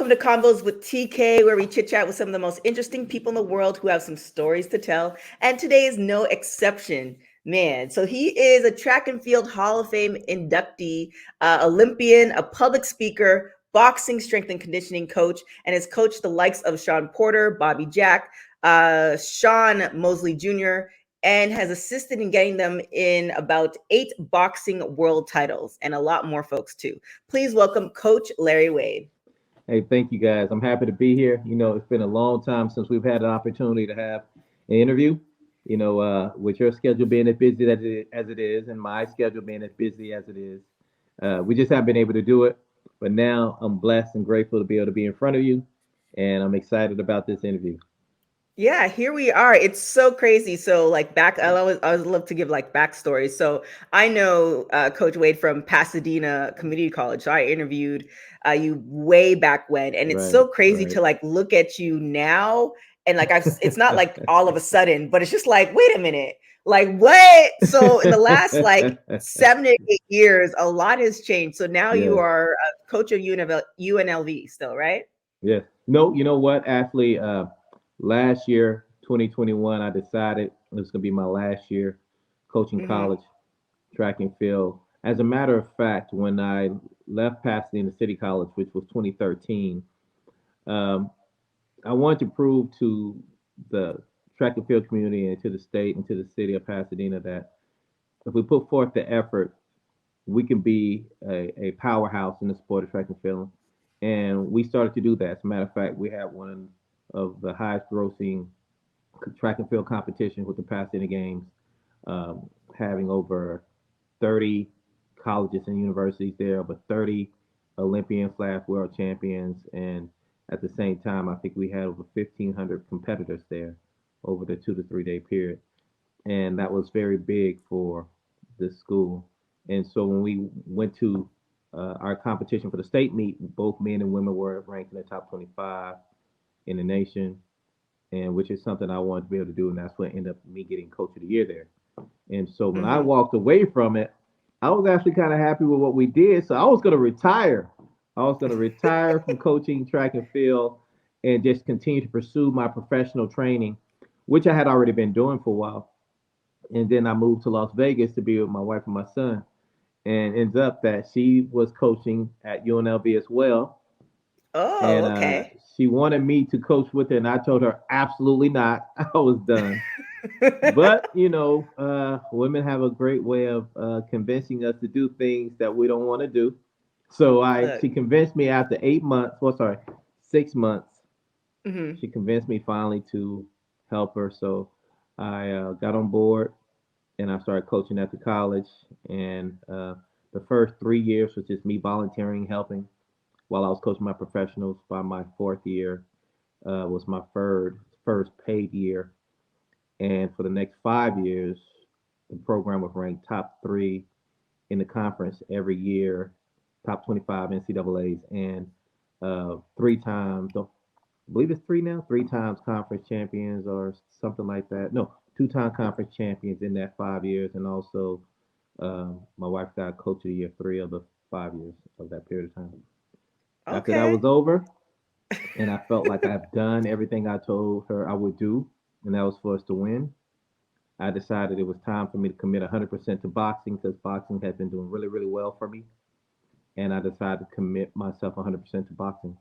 welcome to Convos with TK, where we chit chat with some of the most interesting people in the world who have some stories to tell. And today is no exception, man. So he is a track and field Hall of Fame inductee, Olympian, a public speaker, boxing strength and conditioning coach, and has coached the likes of Sean Porter, Bobby Jack, Sean Mosley Jr., and has assisted in getting them in about 8 boxing world titles and a lot more folks too. Please welcome Coach Larry Wade. Hey, thank you guys. I'm happy to be here. It's been a long time since we've had an opportunity to have an interview. With your schedule being as busy as it is, and my schedule being as busy as it is, we just haven't been able to do it. But now I'm blessed and grateful to be able to be in front of you, and I'm excited about this interview. Yeah, here we are. It's so crazy. So, like back, I always love to give like backstories. So, I know Coach Wade from Pasadena Community College. So, I interviewed you way back when, and it's Right, so crazy right. to like look at you now, and like it's not like all of a sudden, but it's just like, wait a minute, like what? So, in the last like 7 or 8 years, a lot has changed. So now you Yes, are a coach of UNLV still, right? yes. No, you know what, Ashley? Last year, 2021, I decided it was going to be my last year coaching Mm-hmm. college track and field. As a matter of fact, when I left Pasadena City College, which was 2013, um, I wanted to prove to the track and field community and to the state and to the city of Pasadena that if we put forth the effort, we can be a powerhouse in the sport of track and field. And we started to do that. As a matter of fact, we had one of the highest grossing track and field competitions with the Pasadena Games, having over 30 colleges and universities there, but 30 Olympian / world champions. And at the same time, I think we had over 1,500 competitors there over the 2 to 3 day period. And that was very big for this school. And so when we went to our competition for the state meet, both men and women were ranked in the top 25 in the nation, and which is something I wanted to be able to do. And that's what ended up me getting Coach of the Year there. And so when I Mm-hmm. walked away from it, I was actually kind of happy with what we did. So I was going to retire. I was going to retire from coaching track and field and just continue to pursue my professional training, which I had already been doing for a while. And then I moved to Las Vegas to be with my wife and my son. And ends up that she was coaching at UNLV as well. Oh, And okay. she wanted me to coach with her. And I told her, absolutely not. I was done. But women have a great way of convincing us to do things that we don't want to do. So I Look. she convinced me after 8 months. Well, sorry, 6 months. Mhm. She convinced me finally to help her. So I got on board and I started coaching at the college. And the first 3 years was just me volunteering, helping while I was coaching my professionals. By my fourth year was my first paid year, and for the next 5 years, the program was ranked top 3 in the conference every year, top 25 NCAA's, and 3 times, I believe it's 3 now, 3 times conference champions or something like that. No, 2 time conference champions in that 5 years. And also, my wife got Coach of the Year 3 of the 5 years of that period of time. After that Okay. was over, and I felt like I've done everything I told her I would do, and that was for us to win. I decided it was time for me to commit 100% to boxing because boxing had been doing really, really well for me. And I decided to commit myself 100% to boxing.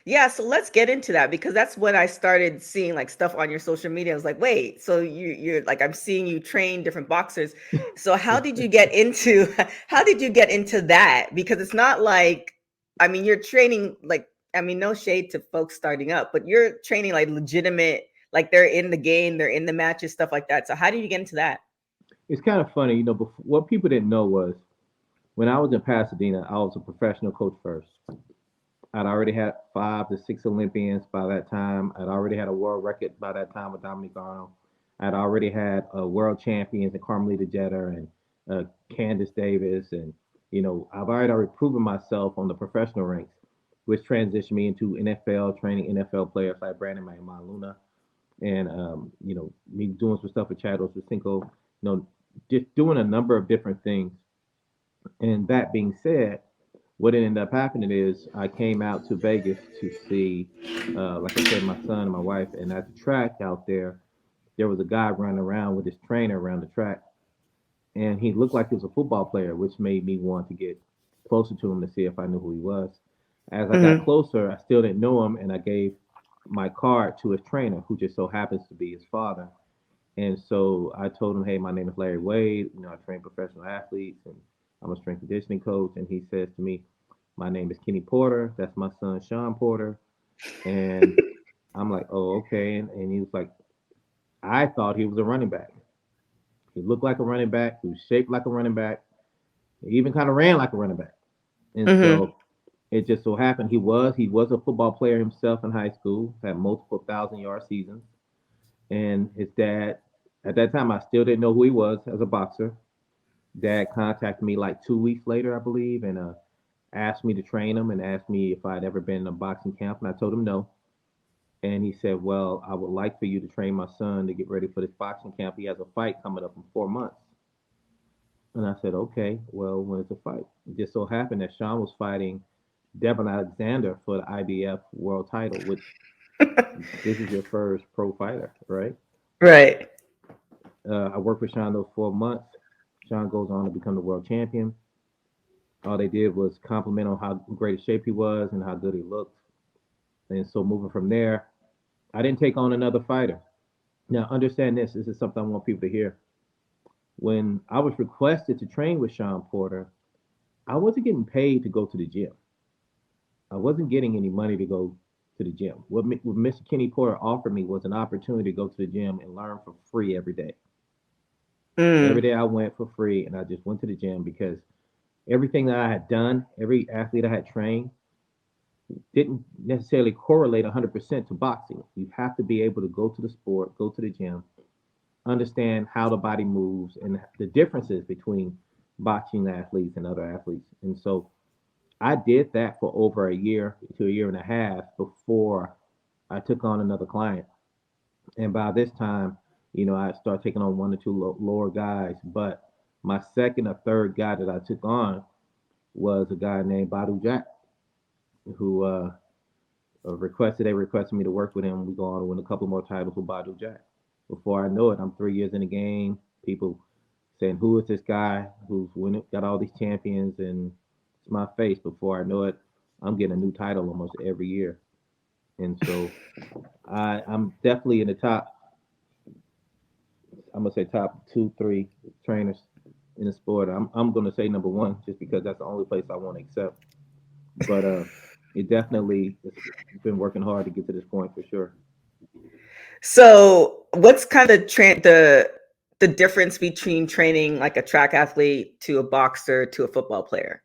Yeah, so let's get into that because that's when I started seeing like stuff on your social media. I was like, wait, so you're like I'm seeing you train different boxers. So how did you get into how did you get into that? Because it's not like I mean you're training like I mean no shade to folks starting up, but you're training like legitimate like they're in the game, they're in the matches, stuff like that. So how did you get into that? It's kind of funny, what people didn't know was when I was in Pasadena, I was a professional coach first. I'd already had 5 to 6 Olympians by that time. I'd already had a world record by that time with Dominic Arnold. I'd already had world champions in Carmelita Jeter and Candice Davis. And, I've already proven myself on the professional ranks, which transitioned me into NFL, training NFL players like Brandon Luna. And, me doing some stuff with Chad Ochocinco, just doing a number of different things. And that being said, what ended up happening is I came out to Vegas to see, like I said, my son and my wife. And at the track out there was a guy running around with his trainer around the track, and he looked like he was a football player, which made me want to get closer to him to see if I knew who he was. As I got Mm-hmm. closer, I still didn't know him, and I gave my card to his trainer, who just so happens to be his father. And so I told him, "Hey, my name is Larry Wade. I train professional athletes, and I'm a strength conditioning coach." And he says to me, "My name is Kenny Porter. That's my son, Sean Porter." And I'm like, "Oh, okay." And he was like, "I thought he was a running back. He looked like a running back. He was shaped like a running back. He even kind of ran like a running back." And Mm-hmm. so it just so happened he was a football player himself in high school, had multiple 1,000-yard seasons. And his dad, at that time, I still didn't know who he was as a boxer. Dad contacted me like 2 weeks later, I believe, and asked me to train him and asked me if I'd ever been in a boxing camp. And I told him no. And he said, "Well, I would like for you to train my son to get ready for this boxing camp. He has a fight coming up in 4 months." And I said, "Okay, well, when is the fight?" It just so happened that Sean was fighting Devin Alexander for the IBF world title, which this is your first pro fighter, right? Right. I worked with Sean those 4 months. Sean goes on to become the world champion. All they did was compliment on how great a shape he was and how good he looked. And so moving from there, I didn't take on another fighter. Now, understand this. This is something I want people to hear. When I was requested to train with Sean Porter, I wasn't getting paid to go to the gym. I wasn't getting any money to go to the gym. What Mr. Kenny Porter offered me was an opportunity to go to the gym and learn for free every day. Every Mm. day I went for free, and I just went to the gym because everything that I had done, every athlete I had trained, didn't necessarily correlate 100% to boxing. You have to be able to go to the sport, go to the gym, understand how the body moves and the differences between boxing athletes and other athletes. And so I did that for over a year to a year and a half before I took on another client. And by this time, I started taking on one or two lower guys. But my second or third guy that I took on was a guy named Badu Jack, who they requested me to work with him. We go on to win a couple more titles with Badu Jack. Before I know it, I'm 3 years in the game. People saying, "Who is this guy who's got all these champions?" And it's my face. Before I know it, I'm getting a new title almost every year. And so I'm definitely in the top. I'm gonna say top two, three trainers in the sport. I'm gonna say number one just because that's the only place I want to accept. But it definitely it's been working hard to get to this point for sure. So, what's kind of the difference between training like a track athlete to a boxer to a football player?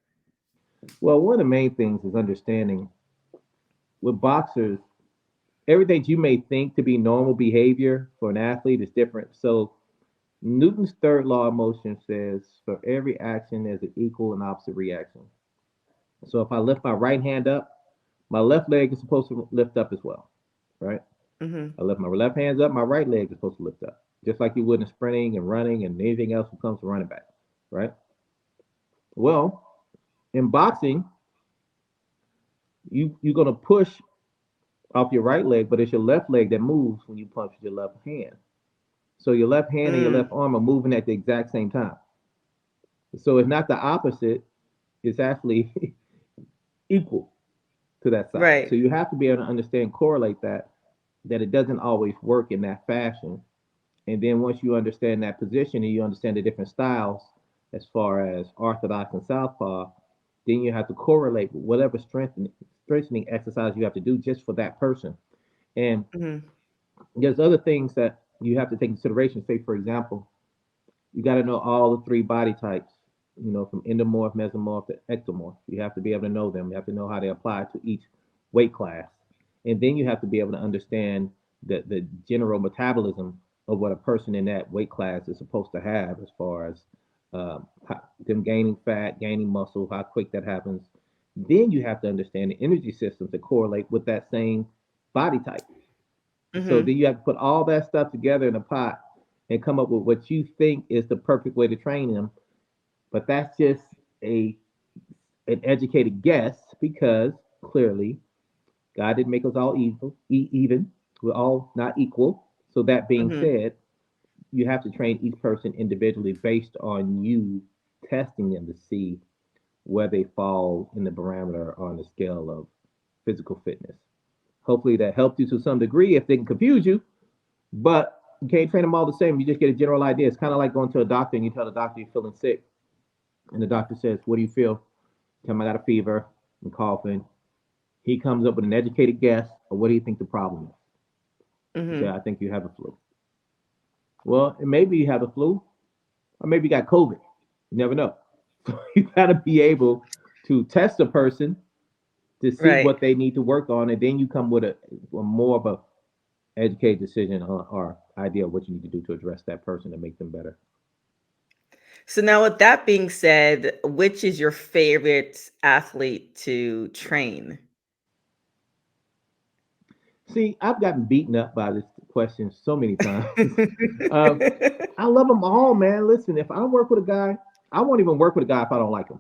Well, one of the main things is understanding with boxers, everything you may think to be normal behavior for an athlete is different. So Newton's third law of motion says for every action there's an equal and opposite reaction. So if I lift my right hand up, my left leg is supposed to lift up as well, right? Mm-hmm. I lift my left hands up, my right leg is supposed to lift up, just like you would in sprinting and running and anything else when it comes to running back, right? Well, in boxing, you're gonna push off your right leg, but it's your left leg that moves when you punch with your left hand. So your left hand and your Mm. left arm are moving at the exact same time. So it's not the opposite; it's actually equal to that side. Right. So you have to be able to understand, correlate that it doesn't always work in that fashion. And then once you understand that position and you understand the different styles as far as orthodox and southpaw, then you have to correlate with whatever strengthening exercise you have to do just for that person. And Mm-hmm. there's other things that you have to take into consideration. Say, for example, you got to know all the three body types, from endomorph, mesomorph to ectomorph. You have to be able to know them. You have to know how they apply to each weight class. And then you have to be able to understand the general metabolism of what a person in that weight class is supposed to have as far as them gaining fat, gaining muscle, how quick that happens. Then you have to understand the energy systems that correlate with that same body type. So Mm-hmm. then you have to put all that stuff together in a pot and come up with what you think is the perfect way to train them. But that's just a an educated guess because clearly God didn't make us all evil, even. We're all not equal. So that being Hmm. said, you have to train each person individually based on you testing them to see where they fall in the parameter on the scale of physical fitness. Hopefully that helped you to some degree if they can confuse you, but you can't train them all the same. You just get a general idea. It's kind of like going to a doctor and you tell the doctor you're feeling sick. And the doctor says, "What do you feel?" Tell him I got a fever and coughing. He comes up with an educated guess of what do you think the problem is. You say, Hmm. "I think you have a flu." Well, maybe you have a flu, or maybe you got COVID. You never know. So you got to be able to test a person to see Right. what they need to work on, and then you come with a more of a educated decision or idea of what you need to do to address that person and make them better. So now, with that being said, which is your favorite athlete to train? See, I've gotten beaten up by this question so many times. um, I love them all, man. Listen, if I work with a guy, I won't even work with a guy if I don't like him.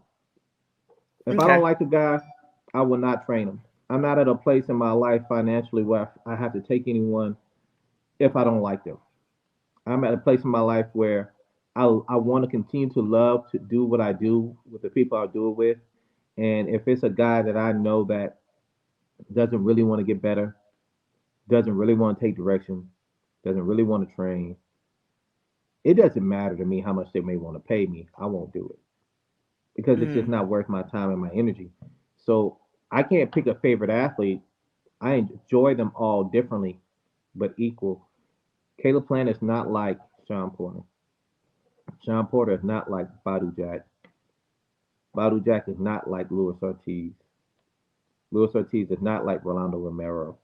If I don't Okay. like a guy, I will not train him. I'm not at a place in my life financially where I have to take anyone if I don't like them. I'm at a place in my life where I want to continue to love to do what I do with the people I do it with. And if it's a guy that I know that doesn't really want to get better, doesn't really want to take direction, doesn't really want to train, it doesn't matter to me how much they may want to pay me. I won't do it because it's just Mm, not worth my time and my energy. So I can't pick a favorite athlete. I enjoy them all differently, but equal. Caleb Plant is not like Sean Porter. Sean Porter is not like Badu Jack. Badu Jack is not like Luis Ortiz. Luis Ortiz is not like Rolando Romero.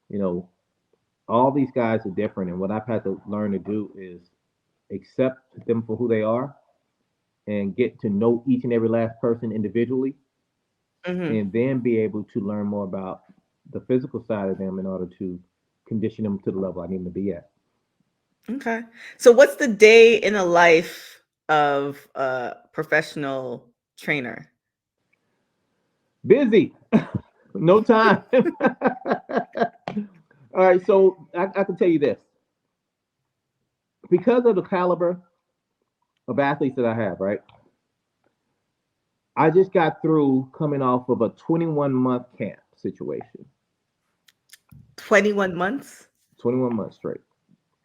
You know, all these guys are different, and what I've had to learn to do is accept them for who they are and get to know each and every last person individually, mhm. and then be able to learn more about the physical side of them in order to condition them to the level I need them to be at. Okay. So what's the day in the life of a professional trainer? Busy, no time. All right, so I can tell you this because of the caliber of athletes that I have, right? I just got through coming off of a 21-month camp situation, 21 months? 21 months straight,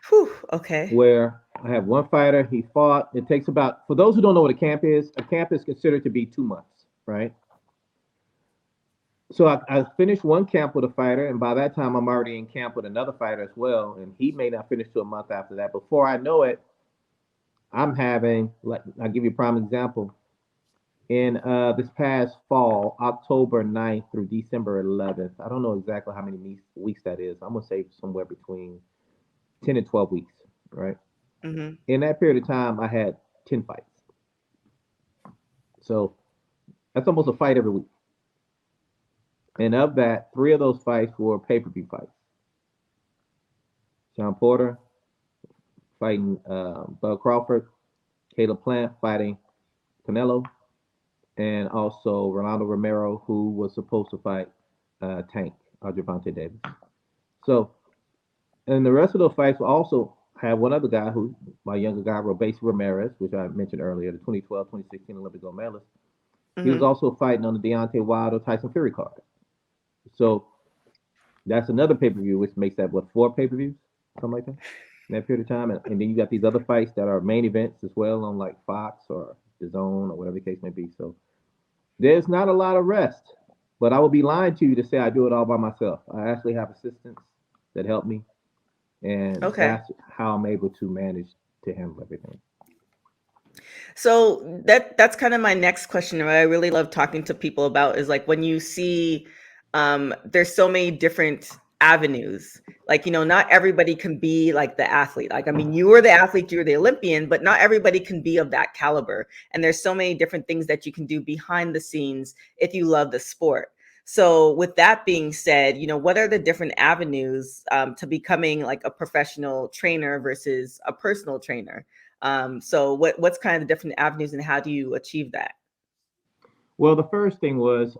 Whew, okay. where I have one fighter. He fought. It takes about, for those who don't know what a camp is considered to be 2 months, right? So I finished one camp with a fighter, and by that time, I'm already in camp with another fighter as well, and he may not finish till a month after that. Before I know it, I'm having, like, I'll give you a prime example. In this past fall, October 9th through December 11th, I don't know exactly how many weeks that is. I'm going to say somewhere between 10 and 12 weeks, right? Mhm. In that period of time, I had 10 fights. So that's almost a fight every week. And of that, three of those fights were pay per view fights. Sean Porter fighting Bud Crawford, Caleb Plant fighting Canelo, and also Rolando Romero, who was supposed to fight Tank, Gervonta Davis. So, and the rest of those fights will also have one other guy who, my younger guy, Robes Ramirez, which I mentioned earlier, the 2012 2016 Olympic gold medalist. He was Mhm. also fighting on the Deontay Wilder Tyson Fury card. So that's another pay per view, which makes that what, four pay per views, something like that, in that period of time. And then you got these other fights that are main events as well on like Fox or the Zone or whatever the case may be. So there's not a lot of rest, but I would be lying to you to say I do it all by myself. I actually have assistants that help me, and Okay. that's how I'm able to manage to handle everything. So that's kind of my next question. What I really love talking to people about is like when you see there's so many different avenues. Like, not everybody can be like the athlete. Like, I mean, you were the athlete, you were the Olympian, but not everybody can be of that caliber. And there's so many different things that you can do behind the scenes if you love the sport. So, with that being said, what are the different avenues to becoming like a professional trainer versus a personal trainer? So what's kind of the different avenues and how do you achieve that? Well, the first thing was,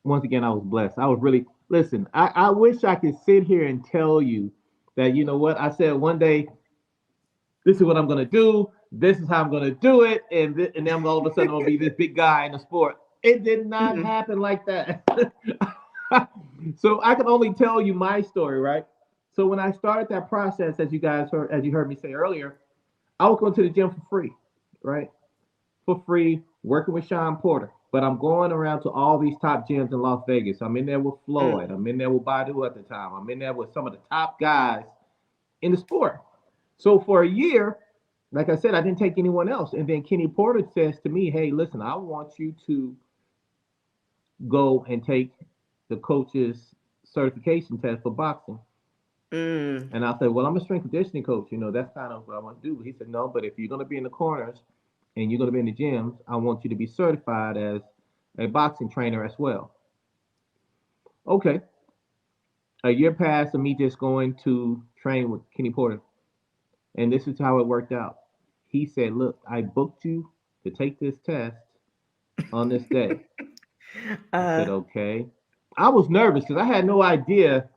once again, I was blessed. I was really, listen, I wish I could sit here and tell you that, you know what, I said one day, this is what I'm going to do. This is how I'm going to do it. And then all of a sudden, I'm going to be this big guy in the sport. It did not Mhm. happen like that. So I can only tell you my story, right? So when I started that process, as you heard me say earlier, I was going to the gym for free, right? For free, working with Sean Porter. But I'm going around to all these top gyms in Las Vegas. I'm in there with Floyd. Mm. I'm in there with Badu at the time. I'm in there with some of the top guys in the sport. So for a year, like I said, I didn't take anyone else. And then Kenny Porter says to me, hey, listen, I want you to go and take the coach's certification test for boxing. Mm. And I said, well, I'm a strength conditioning coach. You know, that's kind of what I want to do. He said, no, but if you're going to be in the corners and you're going to be in the gyms, I want you to be certified as a boxing trainer as well. Okay. A year passed of me just going to train with Kenny Porter. And this is how it worked out. He said, look, I booked you to take this test on this day. I said, uh, okay. I was nervous because I had no idea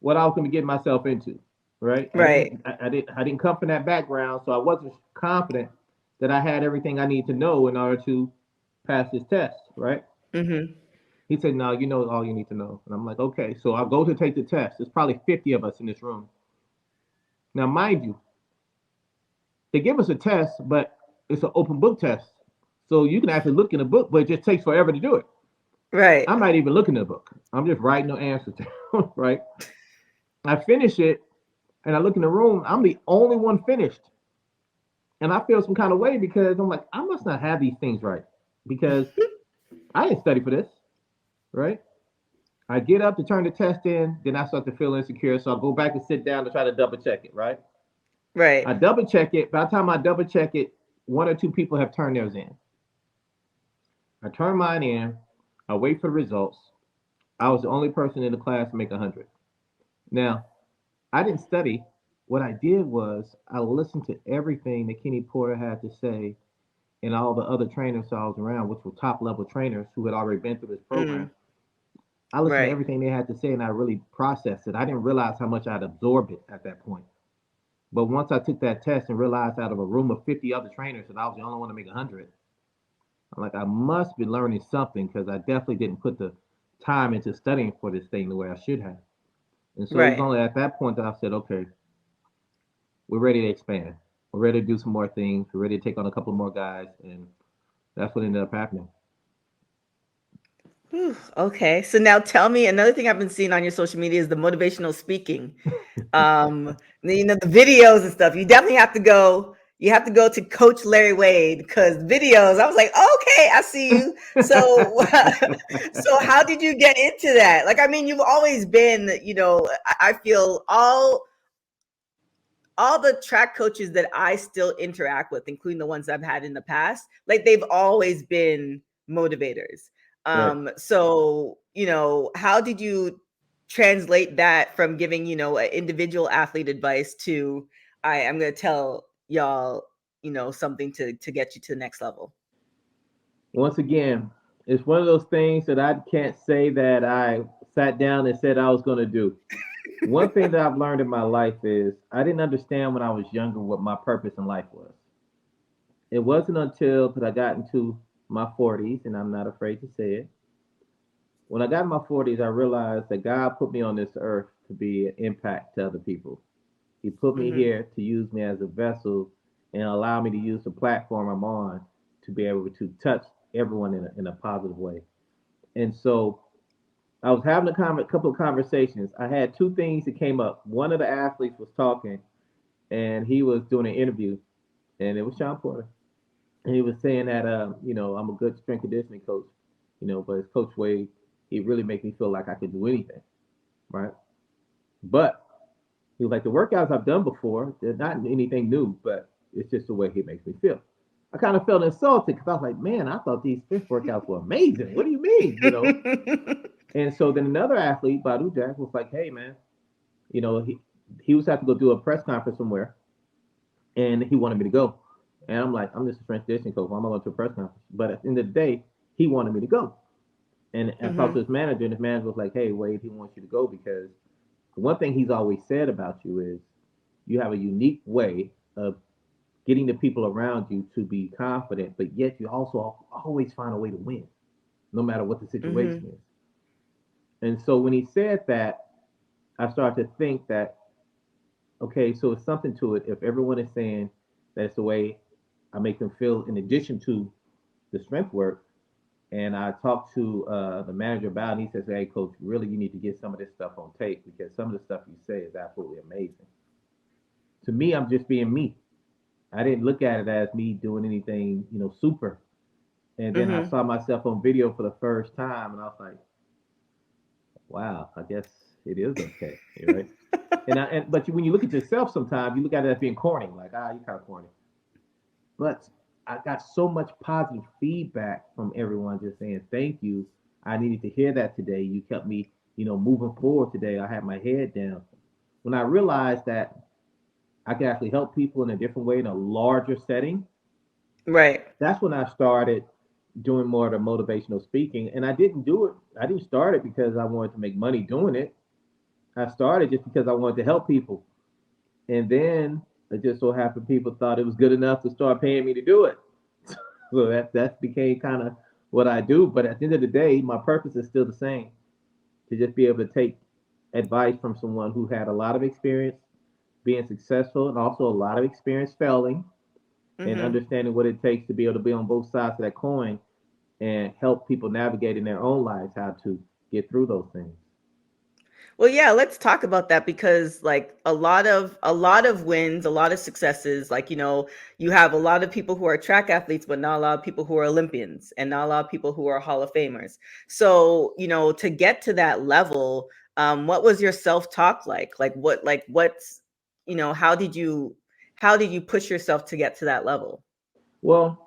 what I was going to get myself into. Right? right. I didn't come from that background, so I wasn't confident that I had everything I need to know in order to pass this test. Right? Hmm. He said, no, you know all you need to know. And I'm like, okay. So I'll go to take the test. There's probably 50 of us in this room. Now, mind you, they give us a test, but it's an open book test. So you can actually look in the book, but it just takes forever to do it. Right. I'm not even looking at the book. I'm just writing the answers down, right? I finish it and I look in the room. I'm the only one finished. And I feel some kind of way because I'm like, I must not have these things right because I didn't study for this, right? I get up to turn the test in, then I start to feel insecure. So I'll go back and sit down to try to double check it, right? Right. I double check it. By the time I double check it, one or two people have turned theirs in. I turn mine in. I wait for the results. I was the only person in the class to make 100. Now, I didn't study. What I did was I listened to everything that Kenny Porter had to say and all the other trainers I was around, which were top level trainers who had already been through this program. Mm. I listened to Right. everything they had to say and I really processed it. I didn't realize how much I'd absorbed it at that point. But once I took that test and realized out of a room of 50 other trainers that I was the only one to make 100, I'm like, I must be learning something because I definitely didn't put the time into studying for this thing the way I should have. And so it was Right. only at that point that I said, okay, we're ready to expand. We're ready to do some more things. We're ready to take on a couple more guys. And that's what ended up happening. Whew, okay. So now tell me, another thing I've been seeing on your social media is the motivational speaking. The videos and stuff. You definitely have to go. You have to go to Coach Larry Wade because videos. I was like, okay, I see you. So, so how did you get into that? Like, I mean, you've always been, I feel all the track coaches that I still interact with, including the ones I've had in the past, like they've always been motivators. Right. So, how did you translate that from giving, an individual athlete advice to I'm gonna tell y'all, something to get you to the next level? Once again, it's one of those things that I can't say that I sat down and said I was going to do. One thing that I've learned in my life is I didn't understand when I was younger what my purpose in life was. It wasn't until that I got into my 40s, and I'm not afraid to say it. When I got in my 40s, I realized that God put me on this earth to be an impact to other people. He put me Hmm. here to use me as a vessel and allow me to use the platform I'm on to be able to touch everyone in a positive way. And so I was having couple of conversations. I had two things that came up. One of the athletes was talking, and he was doing an interview, and it was Sean Porter. And he was saying that, I'm a good strength conditioning coach, but as Coach Wade, he really makes me feel like I could do anything, right? But he was like, the workouts I've done before, they're not anything new, but it's just the way he makes me feel. I kind of felt insulted because I was like, man, I thought these strength workouts were amazing. What do you mean? And so then another athlete, Badu Jack, was like, hey, man, he was have to go do a press conference somewhere, and he wanted me to go. And I'm like, I'm just a strength conditioning coach. Why am I going to a press conference? But at the end of the day, he wanted me to go. And I talked to Mm-hmm. his manager, and his manager was like, "Hey, Wade, he wants you to go because one thing he's always said about you is you have a unique way of getting the people around you to be confident, but yet you also always find a way to win, no matter what the situation Mm-hmm. is." And so when he said that, I started to think that, okay, so it's something to it. If everyone is saying that it's the way I make them feel, in addition to the strength work, and I talked to the manager about it, and he says, "Hey, coach, really, you need to get some of this stuff on tape because some of the stuff you say is absolutely amazing." To me, I'm just being me. I didn't look at it as me doing anything, super. And then I Mm-hmm. saw myself on video for the first time, and I was like, "Wow, I guess it is okay." Right? But when you look at yourself, sometimes you look at it as being corny, like, you're kind of corny. But I got so much positive feedback from everyone just saying thank you. I needed to hear that today. You kept me, moving forward today. I had my head down. When I realized that I could actually help people in a different way in a larger setting, Right. that's when I started doing more of the motivational speaking. And I didn't do it. I didn't start it because I wanted to make money doing it. I started just because I wanted to help people. And then it just so happened people thought it was good enough to start paying me to do it. So that became kind of what I do. But at the end of the day, my purpose is still the same, to just be able to take advice from someone who had a lot of experience being successful and also a lot of experience failing, and Mm-hmm. understanding what it takes to be able to be on both sides of that coin and help people navigate in their own lives how to get through those things. Well, yeah, let's talk about that because like a lot of wins, a lot of successes, like you have a lot of people who are track athletes, but not a lot of people who are Olympians and not a lot of people who are Hall of Famers. So, to get to that level, what was your self-talk like? What's, how did you push yourself to get to that level? Well,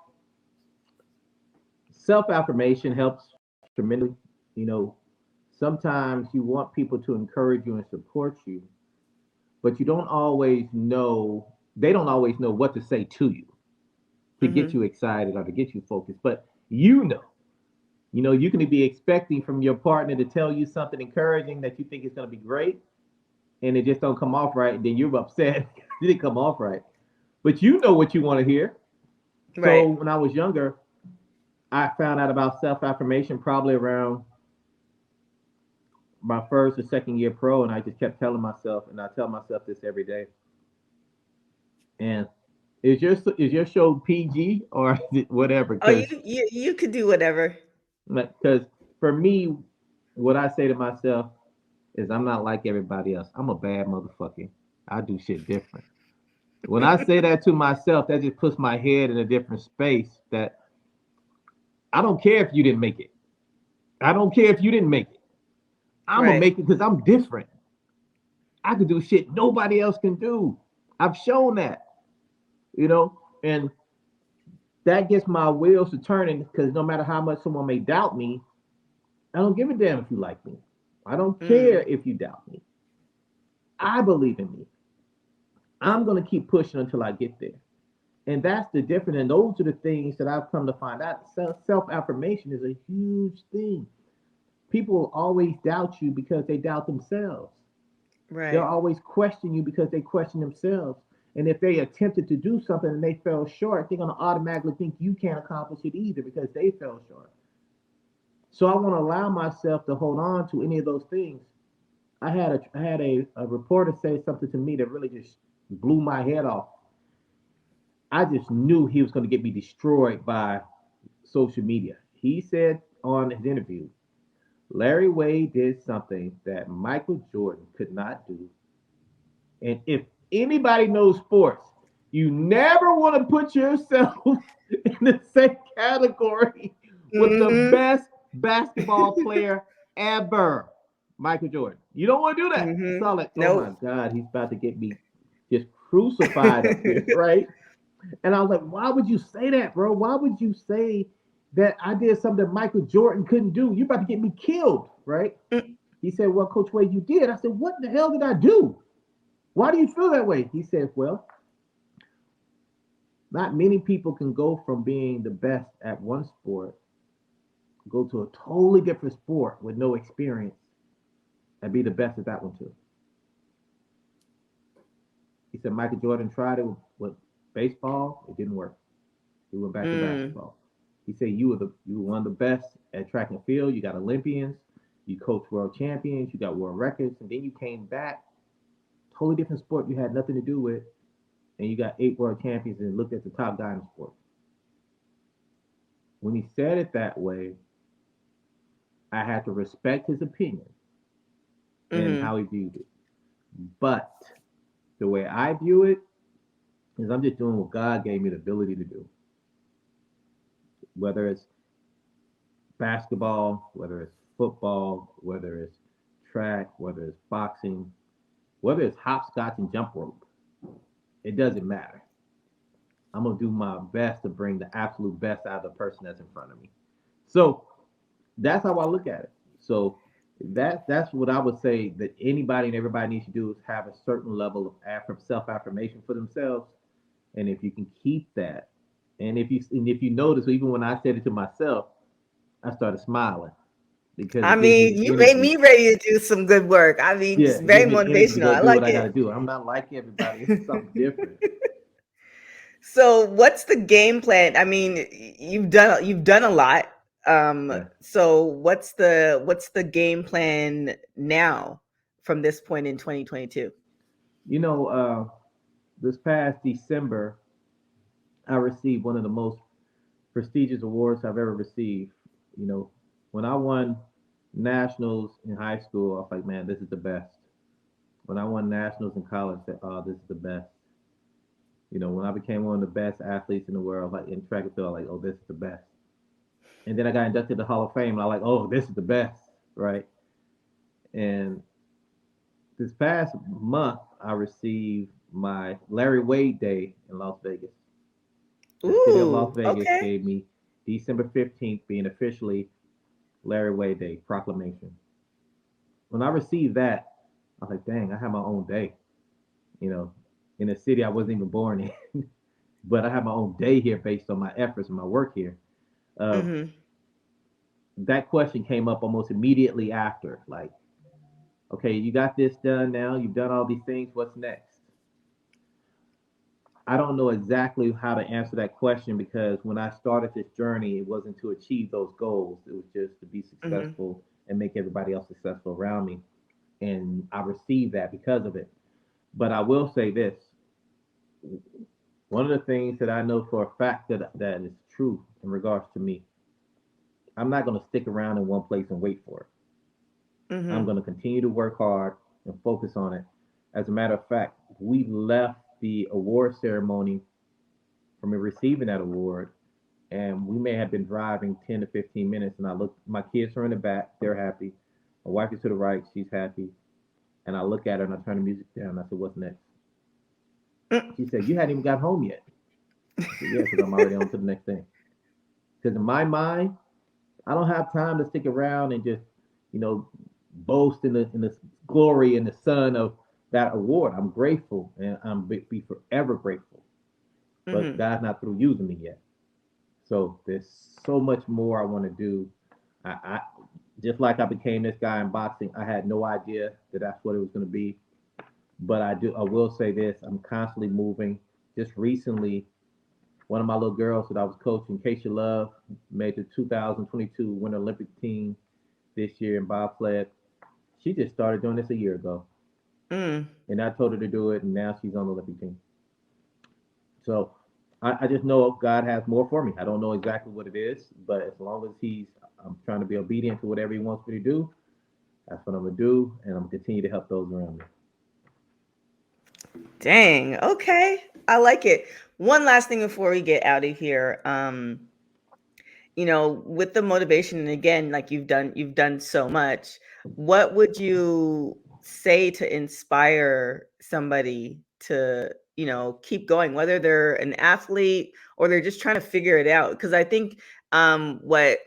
self affirmation helps tremendously. You know, sometimes you want people to encourage you and support you, but you don't always know, they don't always know what to say to you to get Mhm. you excited or to get you focused. But you can be expecting from your partner to tell you something encouraging that you think is going to be great, and it just don't come off right. And then you're upset it didn't come off right. But you know what you want to hear. So Right. when I was younger, I found out about self affirmation probably around my first or second year pro, and I just kept telling myself, and I tell myself this every day. And is your show PG or is it whatever? Oh, you could do whatever. Because for me, what I say to myself is I'm not like everybody else. I'm a bad motherfucker. I do shit different. When I say that to myself, that just puts my head in a different space. That I don't care if you didn't make it. I don't care if you didn't make it. I'm gonna Right. make it because I'm different. I can do shit nobody else can do. I've shown that, and that gets my wheels to turning because no matter how much someone may doubt me, I don't give a damn if you like me. I don't care Mm. if you doubt me. I believe in me. I'm going to keep pushing until I get there. And that's the difference. And those are the things that I've come to find out. Self affirmation is a huge thing. People will always doubt you because they doubt themselves. They'll Right. always question you because they question themselves. And if they attempted to do something and they fell short, they're going to automatically think you can't accomplish it either because they fell short. So I want to allow myself to hold on to any of those things. I had a reporter say something to me that really just blew my head off. I just knew he was going to get me destroyed by social media. He said on his interview, Larry Wade did something that Michael Jordan could not do. And if anybody knows sports, you never want to put yourself in the same category with the Mhm. best basketball player ever, Michael Jordan. You don't want to do that. I saw Mhm. like, oh my Nope. God, he's about to get me just crucified up here, right? And I was like, why would you say that, bro? Why would you say that I did something that Michael Jordan couldn't do? You're about to get me killed, right? Mm. He said, well, Coach Wade, you did. I said, what the hell did I do? Why do you feel that way? He says, well, not many people can go from being the best at one sport go to a totally different sport with no experience and be the best at that one too. He said Michael Jordan tried it with baseball, it didn't work. He went back to Mm. basketball. He said you were one of the best at track and field. You got Olympians, you coached world champions, you got world records, and then you came back, totally different sport you had nothing to do with, and you got 8 world champions and looked at the top guy in the sport. When he said it that way, I had to respect his opinion and Mm-hmm. how he viewed it. But the way I view it is I'm just doing what God gave me the ability to do. Whether it's basketball, whether it's football, whether it's track, whether it's boxing, whether it's hopscotch and jump rope, it doesn't matter. I'm gonna do my best to bring the absolute best out of the person that's in front of me. So that's how I look at it. So that's what I would say that anybody and everybody needs to do is have a certain level of self affirmation for themselves. And if you can keep that, and if you notice, even when I said it to myself, I started smiling because I it gives me mean, the you made energy. me ready to do some good work. I mean, Yeah, just it very gives me the energy to motivational. go I do what like I got to it. do. I'm not like everybody. It's something different. So, what's the game plan? I mean, you've done a lot. Yeah. So what's the game plan now from this point in 2022? You know, this past December, I received one of the most prestigious awards I've ever received. You know, when I won nationals in high school, I was like, man, this is the best. When I won nationals in college, I said, oh, this is the best. You know, when I became one of the best athletes in the world, like in track and field, I was like, oh, this is the best. And then I got inducted to the Hall of Fame, and I was like, oh, this is the best, right? And this past month, I received my Larry Wade Day in Las Vegas. The city of Las Ooh, Vegas okay. gave me December 15th being officially Larry Wade Day proclamation. When I received that, I was like, dang, I have my own day, you know, in a city I wasn't even born in. But I have my own day here based on my efforts and my work here. Uh, Mm-hmm. that question came up almost immediately after. Like, okay, you got this done now. You've done all these things. What's next? I don't know exactly how to answer that question because when I started this journey, it wasn't to achieve those goals. It was just to be Mm-hmm. successful and make everybody else successful around me. And I received that because of it. But I will say this: one of the things that I know for a fact that is true in regards to me, I'm not going to stick around in one place and wait for it. I'm Mm-hmm. going to continue to work hard and focus on it. As a matter of fact, we left the award ceremony from receiving that award, and we may have been driving 10 to 15 minutes. And I look, my kids are in the back, they're happy. My wife is to the right, she's happy. And I look at her and I turn the music down. And I said, "What's next?" She said, "You hadn't even got home yet." I said, "Yeah, because I'm already on to the next thing." Because in my mind, I don't have time to stick around and just, you know, boast in the glory and the sun of that award. I'm grateful and be forever grateful. But Mm-hmm. God's not through using me yet. So there's so much more I want to do. I just like I became this guy in boxing. I had no idea that that's what it was going to be. But I do. I will say this: I'm constantly moving. Just recently, one of my little girls that I was coaching, Keisha Love, made the 2022 Winter Olympic team this year in bobsled. She just started doing this a year ago, Mm. and I told her to do it, and now she's on the Olympic team. So I just know God has more for me. I don't know exactly what it is, but as long as I'm trying to be obedient to whatever He wants me to do. That's what I'm gonna do, and I'm gonna continue to help those around me. Dang. Okay. I like it. One last thing before we get out of here. With the motivation, and again, like you've done so much, what would you say to inspire somebody to, keep going, whether they're an athlete or they're just trying to figure it out? Because I think what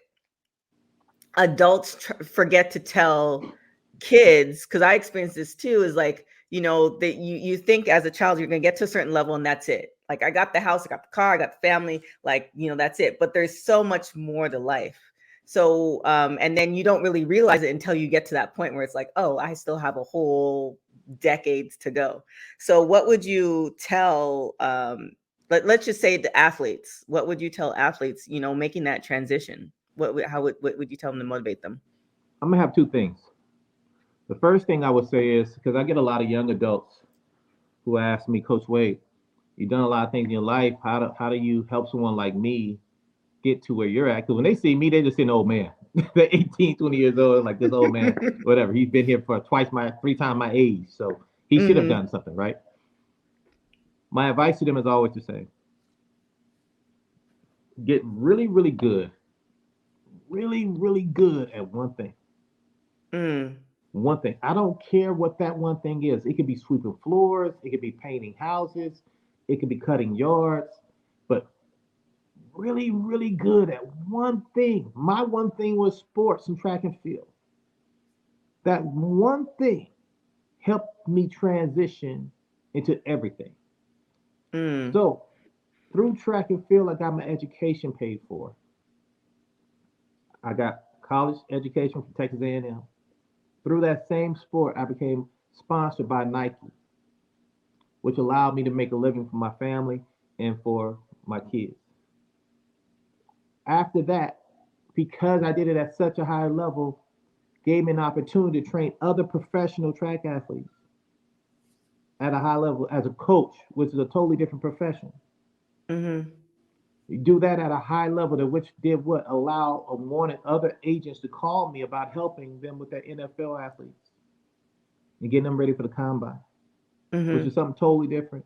adults forget to tell kids, because I experienced this too, is like, that you think as a child you're going to get to a certain level and that's it. Like, I got the house, I got the car, I got the family, like, that's it. But there's so much more to life. So, and then you don't really realize it until you get to that point where it's like, oh, I still have a whole decades to go. So, what would you tell, let's just say the athletes, what would you tell athletes, making that transition? What would you tell them to motivate them? I'm gonna have two things. The first thing I would say is because I get a lot of young adults who ask me, Coach Wade, you've done a lot of things in your life. How do you help someone like me get to where you're at? Because when they see me, they just see an old man. They're 18, 20 years old, like this old man, whatever. He's been here for three times my age. So he should have Mm-hmm. done something, right? My advice to them is always the same. Get really, really good at one thing. Mm. One thing. I don't care what that one thing is. It could be sweeping floors, it could be painting houses, it could be cutting yards, but really good at one thing. My one thing was sports and track and field. That one thing helped me transition into everything. Mm. So through track and field, I got my education paid for. I got college education from Texas A&M. Through that same sport, I became sponsored by Nike, which allowed me to make a living for my family and for my kids. After that, because I did it at such a high level, gave me an opportunity to train other professional track athletes at a high level as a coach, which is a totally different profession. Mm-hmm. You do that at a high level, to which did what? Allow or wanted other agents to call me about helping them with their NFL athletes and getting them ready for the combine, which is Mm-hmm. something totally different.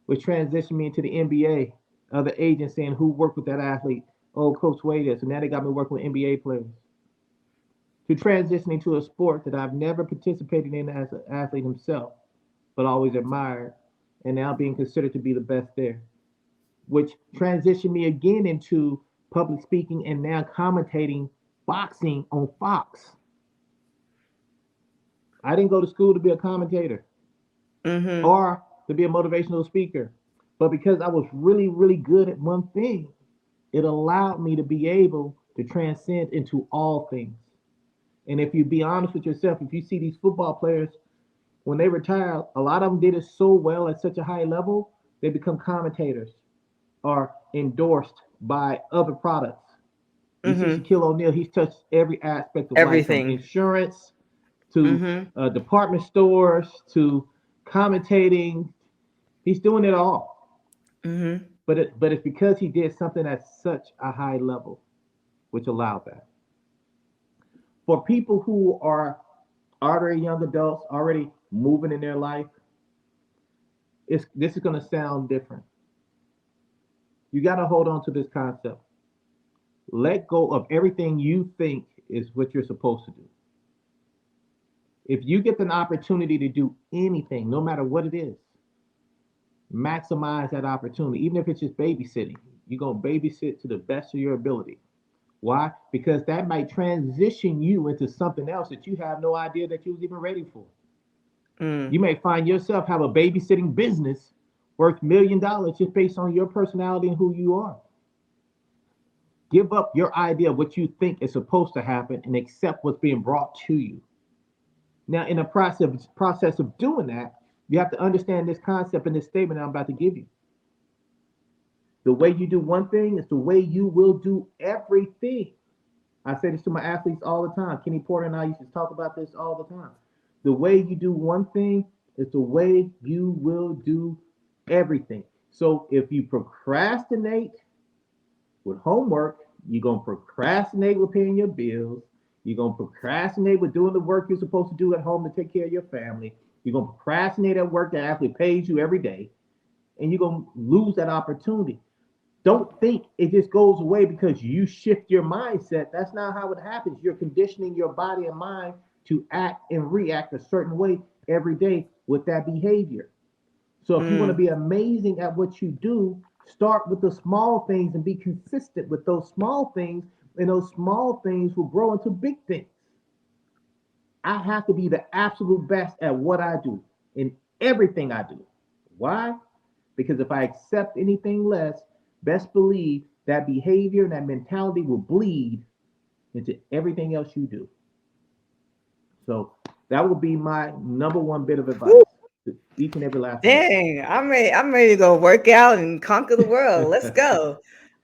Which transitioned me into the NBA. Other agents saying who worked with that athlete. Oh, Coach Wade is. So now they got me working with NBA players. To transition into a sport that I've never participated in as an athlete himself, but always admired, and now being considered to be the best there. Which transitioned me again into public speaking and now commentating boxing on Fox. I didn't go to school to be a commentator Mm-hmm. or to be a motivational speaker, but because I was really good at one thing, it allowed me to be able to transcend into all things. And if you be honest with yourself, if you see these football players, when they retire, a lot of them did it so well at such a high level, they become commentators or endorsed by other products. You see Mm-hmm. Shaquille O'Neal, he's touched every aspect of life from Everything. insurance to Mm-hmm. department stores to commentating. He's doing it all. Mm-hmm. But it's because he did something at such a high level, which allowed that. For people who are already young adults, already moving in their life, this is going to sound different. You got to hold on to this concept. Let go of everything you think is what you're supposed to do. If you get an opportunity to do anything, no matter what it is, maximize that opportunity. Even if it's just babysitting, you're going to babysit to the best of your ability. Why? Because that might transition you into something else that you have no idea that you was even ready for. You Mm. may find yourself have a babysitting business worth $1 million just based on your personality and who you are. Give up your idea of what you think is supposed to happen and accept what's being brought to you. Now, in the process of doing that, you have to understand this concept and this statement I'm about to give you. The way you do one thing is the way you will do everything. I say this to my athletes all the time. Kenny Porter and I used to talk about this all the time. The way you do one thing is the way you will do everything. So if you procrastinate with homework, you're going to procrastinate with paying your bills. You're going to procrastinate with doing the work you're supposed to do at home to take care of your family. You're going to procrastinate at work that actually pays you every day. And you're going to lose that opportunity. Don't think it just goes away because you shift your mindset. That's not how it happens. You're conditioning your body and mind to act and react a certain way every day with that behavior. So if you want to Mm. be amazing at what you do, start with the small things and be consistent with those small things, and those small things will grow into big things. I have to be the absolute best at what I do in everything I do. Why? Because if I accept anything less, best believe that behavior and that mentality will bleed into everything else you do. So that would be my number one bit of advice Woo. to each and every last one. Dang, I'm ready. I'm ready to go work out and conquer the world. Let's go.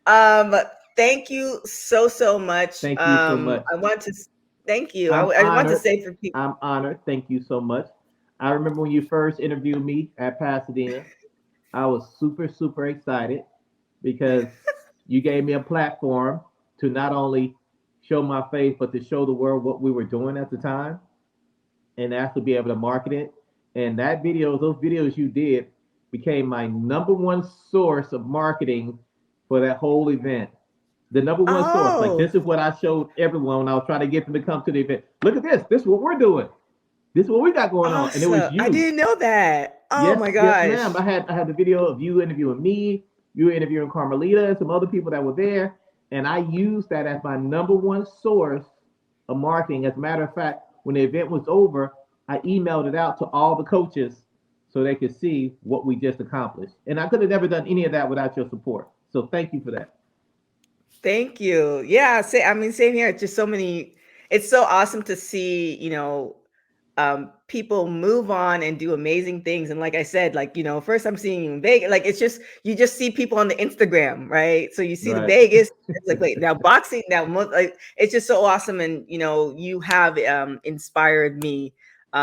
Um, Thank you so much. Thank you so much. I want to thank you. I'm I want to honored. say for people. I'm honored. Thank you so much. I remember when you first interviewed me at Pasadena, I was super excited because you gave me a platform to not only show my face, but to show the world what we were doing at the time and actually be able to market it. And those videos you did became my number one source of marketing for that whole event. The number one source. Like, Oh, this is what I showed everyone when I was trying to get them to come to the event. Look at this. This is what we're doing. This is what we got going on. And it was awesome. I you. didn't know that. Oh Yes, my yes, gosh. ma'am. I had the video of you interviewing me, you interviewing Carmelita, and some other people that were there, and I used that as my number one source of marketing. As a matter of fact, when the event was over, I emailed it out to all the coaches so they could see what we just accomplished. And I could have never done any of that without your support. So thank you for that. Thank you. Yeah, I mean, same here. It's just so many. It's so awesome to see, people move on and do amazing things. And like I said, like, first I'm seeing you in Vegas. Like, it's just, you just see people on the Instagram, right? So you see the Right. Vegas, it's like, wait, now boxing, like, it's just so awesome. And, you have inspired me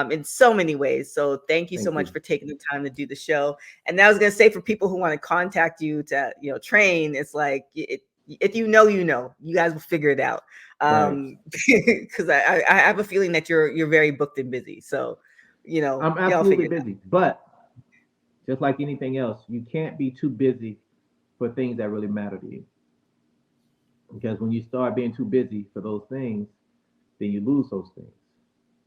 in so many ways. So thank you so Thank much you. for taking the time to do the show. And I was going to say, for people who want to contact you to, train, it's like, if you guys will figure it out. Right. Because I have a feeling that you're very booked and busy. So, I'm y'all absolutely figure it out. busy. But just like anything else, you can't be too busy for things that really matter to you. Because when you start being too busy for those things, then you lose those things.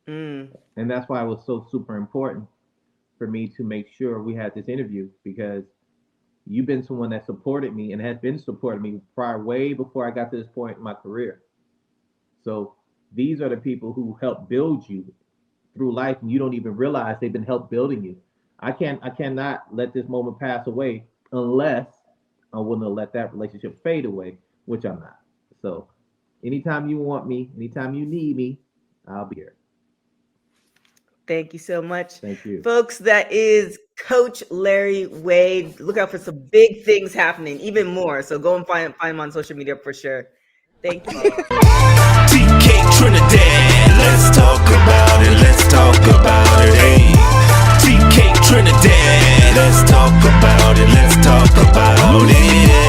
Mm, And that's why it was so super important for me to make sure we had this interview, because you've been someone that supported me and has been supporting me way before I got to this point in my career. So these are the people who help build you through life, and you don't even realize they've been help building you. I cannot let this moment pass away unless I'm willing to let that relationship fade away, which I'm not. So anytime you want me, anytime you need me, I'll be here. thank you so much, Thank you. folks. That is Coach Larry Wade. Look out for some big things happening, even more. So go and find him on social media for sure. Thank you. TK Trinidad, let's talk about it, let's talk about it, hey. TK Trinidad, let's talk about it, let's talk